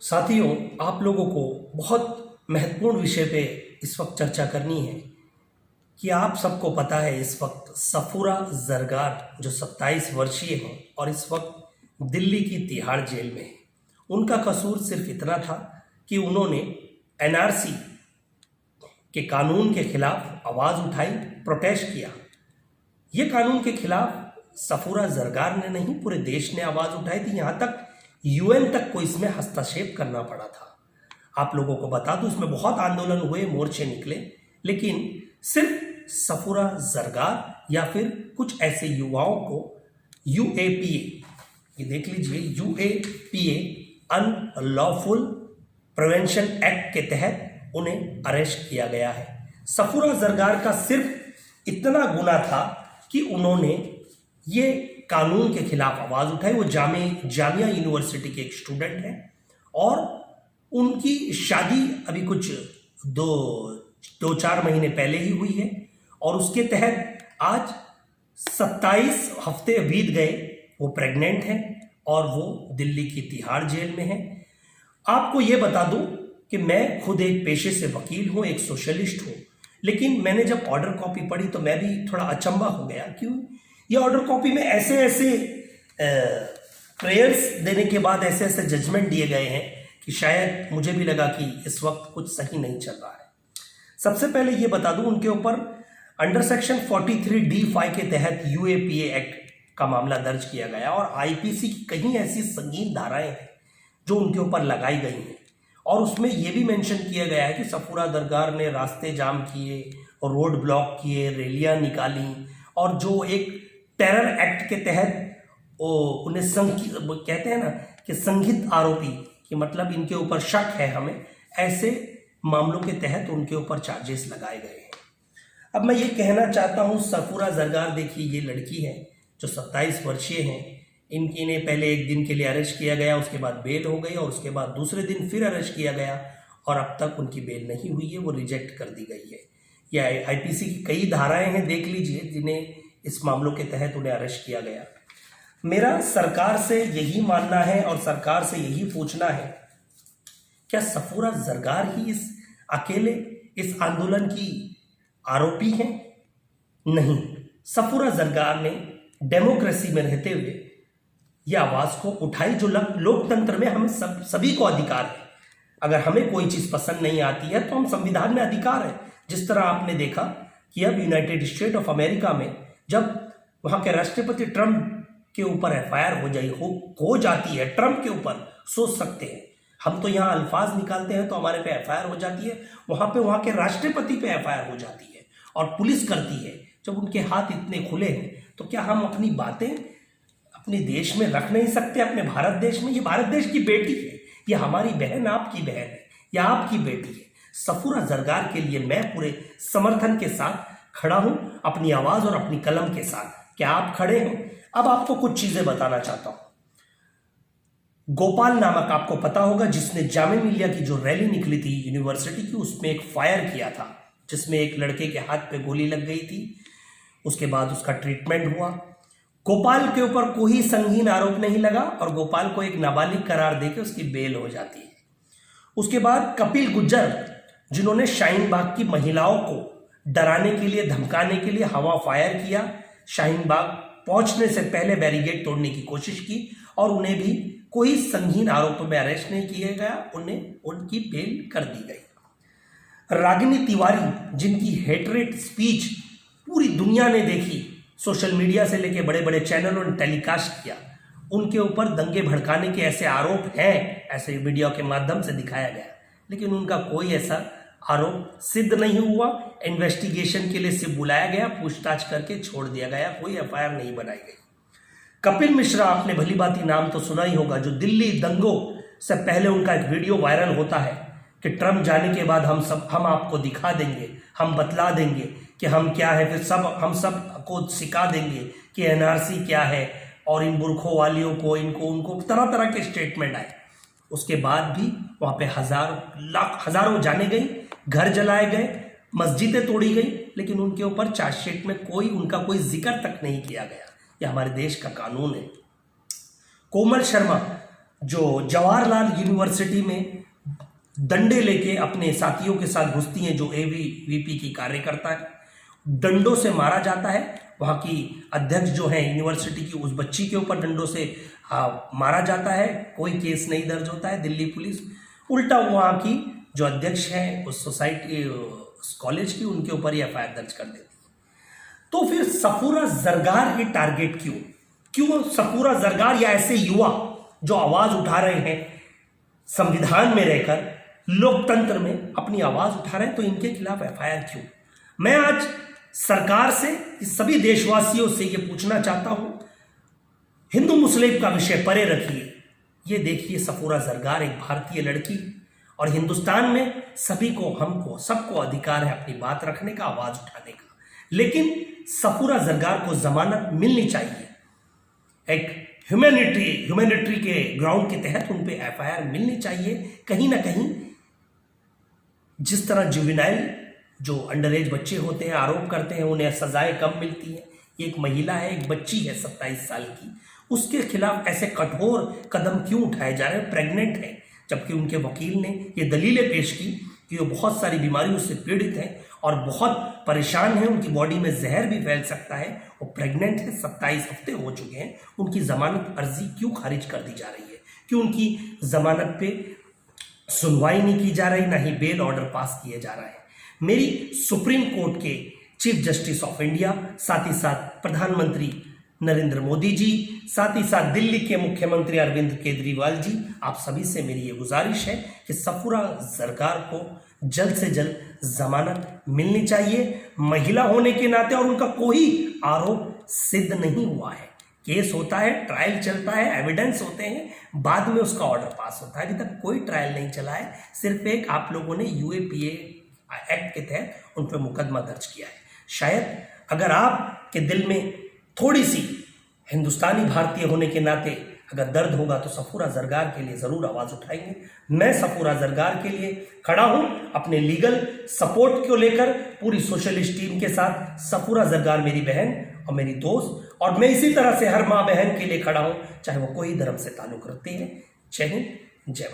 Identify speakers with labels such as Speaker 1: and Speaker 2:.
Speaker 1: साथियों, आप लोगों को बहुत महत्वपूर्ण विषय पे इस वक्त चर्चा करनी है कि आप सबको पता है इस वक्त सफूरा जरगार जो 27 वर्षीय हैं और इस वक्त दिल्ली की तिहाड़ जेल में हैं। उनका कसूर सिर्फ इतना था कि उन्होंने एनआरसी के कानून के खिलाफ आवाज़ उठाई, प्रोटेस्ट किया। ये कानून के खिलाफ सफूरा जरगार ने नहीं, पूरे देश ने आवाज़ उठाई थी। यहाँ तक यूएन तक को इसमें हस्तक्षेप करना पड़ा था। आप लोगों को बता दूं, इसमें बहुत आंदोलन हुए, मोर्चे निकले, लेकिन सिर्फ सफूरा जरगार या फिर कुछ ऐसे युवाओं को यूएपीए, ये देख लीजिए, यूएपीए अनलॉफुल प्रिवेंशन एक्ट के तहत उन्हें अरेस्ट किया गया है। सफूरा जरगार का सिर्फ इतना गुना था कि उन्होंने ये कानून के खिलाफ आवाज उठाई। वो जामिया यूनिवर्सिटी के एक स्टूडेंट हैं और उनकी शादी अभी कुछ दो चार महीने पहले ही हुई है और उसके तहत आज 27 हफ्ते बीत गए, वो प्रेग्नेंट हैं और वो दिल्ली की तिहाड़ जेल में है। आपको ये बता दूं कि मैं खुद एक पेशे से वकील हूं, एक सोशलिस्ट हूं, लेकिन मैंने जब ऑर्डर कॉपी पढ़ी तो मैं भी थोड़ा अचंभा हो गया। क्यों? ये ऑर्डर कॉपी में ऐसे ऐसे प्रेयर्स देने के बाद ऐसे ऐसे जजमेंट दिए गए हैं कि शायद मुझे भी लगा कि इस वक्त कुछ सही नहीं चल रहा है। सबसे पहले ये बता दूं, उनके ऊपर अंडर सेक्शन 43D(5) के तहत यूएपीए एक्ट का मामला दर्ज किया गया और आईपीसी की कई ऐसी संगीन धाराएं हैं जो उनके ऊपर लगाई गई हैं और उसमें यह भी मेंशन किया गया है कि सफूरा जरगार ने रास्ते जाम किए और रोड ब्लॉक किए, रैलियां निकाली और जो एक टेरर एक्ट के तहत उन्हें कहते हैं ना कि संगीत आरोपी, कि मतलब इनके ऊपर शक है हमें, ऐसे मामलों के तहत उनके ऊपर चार्जेस लगाए गए हैं। अब मैं ये कहना चाहता हूँ, सफूरा जरगार देखिए, ये लड़की है जो 27 वर्षीय हैं। इन्हें पहले एक दिन के लिए अरेस्ट किया गया, उसके बाद बेल हो गई और उसके बाद दूसरे दिन फिर अरेस्ट किया गया और अब तक उनकी बेल नहीं हुई है, वो रिजेक्ट कर दी गई है। यह आईपीसी की कई धाराएं हैं, देख लीजिए, जिन्हें इस मामलों के तहत उन्हें अरेस्ट किया गया। मेरा सरकार से यही मानना है और सरकार से यही पूछना है, क्या सफूरा जरगार ही अकेले इस आंदोलन की आरोपी हैं? नहीं, सफूरा जरगार ने डेमोक्रेसी में रहते हुए यह आवाज को उठाई जो लोकतंत्र में हम सभी को अधिकार है। अगर हमें कोई चीज पसंद नहीं आती है तो हम संविधान में अधिकार है। जिस तरह आपने देखा कि अब यूनाइटेड स्टेट ऑफ अमेरिका में जब वहां के राष्ट्रपति ट्रंप के ऊपर एफआईआर हो जाती है, ट्रंप के ऊपर, सोच सकते हैं, हम तो यहाँ अल्फाज निकालते हैं तो हमारे पे एफआईआर हो जाती है, वहां पे वहां के राष्ट्रपति पे एफआईआर हो जाती है और पुलिस करती है। जब उनके हाथ इतने खुले हैं तो क्या हम अपनी बातें अपने देश में रख नहीं सकते, अपने भारत देश में? ये भारत देश की बेटी है, ये हमारी बहन, आपकी बहन है या आपकी बेटी है। सफूरा जरगार के लिए मैं पूरे समर्थन के साथ खड़ा हूं, अपनी आवाज और अपनी कलम के साथ। क्या आप खड़े हैं? अब आपको कुछ चीजें बताना चाहता हूं। गोपाल नामक, आपको पता होगा, जिसने जामिया मिलिया की जो रैली निकली थी यूनिवर्सिटी की, उसमें एक फायर किया था जिसमें एक लड़के के हाथ पे गोली लग गई थी। उसके बाद उसका ट्रीटमेंट हुआ। गोपाल के ऊपर कोई संगीन आरोप नहीं लगा और गोपाल को एक नाबालिग करार देकर उसकी बेल हो जाती है। उसके बाद कपिल गुज्जर, जिन्होंने शाहीन बाग की महिलाओं को डराने के लिए, धमकाने के लिए हवा फायर किया, शाहीन बाग पहुंचने से पहले बैरिकेड तोड़ने की कोशिश की और उन्हें भी कोई संगीन आरोपों में अरेस्ट नहीं किया गया, उनकी बेल कर दी गई। रागिनी तिवारी, जिनकी हेटरेट स्पीच पूरी दुनिया ने देखी, सोशल मीडिया से लेके बड़े बड़े चैनलों ने टेलीकास्ट किया, उनके ऊपर दंगे भड़काने के ऐसे आरोप हैं, ऐसे मीडिया के माध्यम से दिखाया गया, लेकिन उनका कोई ऐसा आरोप सिद्ध नहीं हुआ। इन्वेस्टिगेशन के लिए सिर्फ बुलाया गया, पूछताछ करके छोड़ दिया गया, कोई एफआईआर नहीं बनाई गई। कपिल मिश्रा, आपने भली भांति नाम तो सुना ही होगा, जो दिल्ली दंगों से पहले उनका एक वीडियो वायरल होता है कि ट्रंप जाने के बाद हम आपको दिखा देंगे, हम बतला देंगे कि हम क्या है, फिर हम सब को सिखा देंगे कि एनआरसी क्या है और इन बुरखों वालियों को, उनको तरह तरह के स्टेटमेंट आए। उसके बाद भी वहां पे हजारों जाने गई, घर जलाए गए, मस्जिदें तोड़ी गई, लेकिन उनके ऊपर चार्जशीट में उनका कोई जिक्र तक नहीं किया गया। यह हमारे देश का कानून है। कोमल शर्मा, जो जवाहरलाल यूनिवर्सिटी में डंडे लेके अपने साथियों के साथ घुसती हैं, जो एबीवीपी की कार्यकर्ता है, डंडों से मारा जाता है। वहाँ की अध्यक्ष जो है यूनिवर्सिटी की, उस बच्ची के ऊपर डंडों से मारा जाता है, कोई केस नहीं दर्ज होता है। दिल्ली पुलिस उल्टा वहाँ की जो अध्यक्ष है उस सोसाइटी, उस कॉलेज की, उनके ऊपर ही एफआईआर दर्ज कर देती है। तो फिर सफूरा जरगार ही टारगेट क्यों सफूरा जरगार या ऐसे युवा जो आवाज उठा रहे हैं, संविधान में रहकर लोकतंत्र में अपनी आवाज उठा रहे हैं, तो इनके खिलाफ एफआईआर क्यों? मैं आज सरकार से, सभी देशवासियों से ये पूछना चाहता हूं, हिंदू मुस्लिम का विषय परे रखिए, ये देखिए सफूरा जरगार एक भारतीय लड़की, और हिंदुस्तान में सभी को, हमको, सबको अधिकार है अपनी बात रखने का, आवाज उठाने का। लेकिन सफूरा जरगार को जमानत मिलनी चाहिए, एक ह्यूमैनिटी के ग्राउंड के तहत उन पे एफआईआर मिलनी चाहिए। कहीं ना कहीं जिस तरह जुवेनाइल जो अंडर एज बच्चे होते हैं आरोप करते हैं उन्हें सजाएं कम मिलती है, ये एक महिला है, एक बच्ची है 27 साल की, उसके खिलाफ ऐसे कठोर कदम क्यों उठाए जा रहे हैं? प्रेग्नेंट है, जबकि उनके वकील ने ये दलीलें पेश की कि वो बहुत सारी बीमारियों से पीड़ित हैं और बहुत परेशान हैं, उनकी बॉडी में जहर भी फैल सकता है, वो प्रेग्नेंट है, 27 हफ्ते हो चुके हैं, उनकी जमानत अर्जी क्यों खारिज कर दी जा रही है? क्यों उनकी जमानत पे सुनवाई नहीं की जा रही, ना ही बेल ऑर्डर पास किए जा रहे हैं? मेरी सुप्रीम कोर्ट के चीफ जस्टिस ऑफ इंडिया, साथ ही साथ प्रधानमंत्री नरेंद्र मोदी जी, साथ ही साथ दिल्ली के मुख्यमंत्री अरविंद केजरीवाल जी, आप सभी से मेरी ये गुजारिश है कि सफूरा जरगार को जल्द से जल्द जमानत मिलनी चाहिए, महिला होने के नाते, और उनका कोई आरोप सिद्ध नहीं हुआ है। केस होता है, ट्रायल चलता है, एविडेंस होते हैं, बाद में उसका ऑर्डर पास होता है। अभी तक कोई ट्रायल नहीं चला है, सिर्फ एक आप लोगों ने यूएपीए एक्ट के तहत उन पर मुकदमा दर्ज किया है। शायद अगर आपके दिल में थोड़ी सी हिंदुस्तानी भारतीय होने के नाते अगर दर्द होगा तो सफूरा जरगार के लिए जरूर आवाज उठाएंगे। मैं सफूरा जरगार के लिए खड़ा हूं, अपने लीगल सपोर्ट को लेकर पूरी सोशलिस्ट टीम के साथ। सफूरा जरगार मेरी बहन और मेरी दोस्त, और मैं इसी तरह से हर माँ बहन के लिए खड़ा हूं, चाहे वो कोई धर्म से ताल्लुक रखती है। जय हिंद, जय भारत।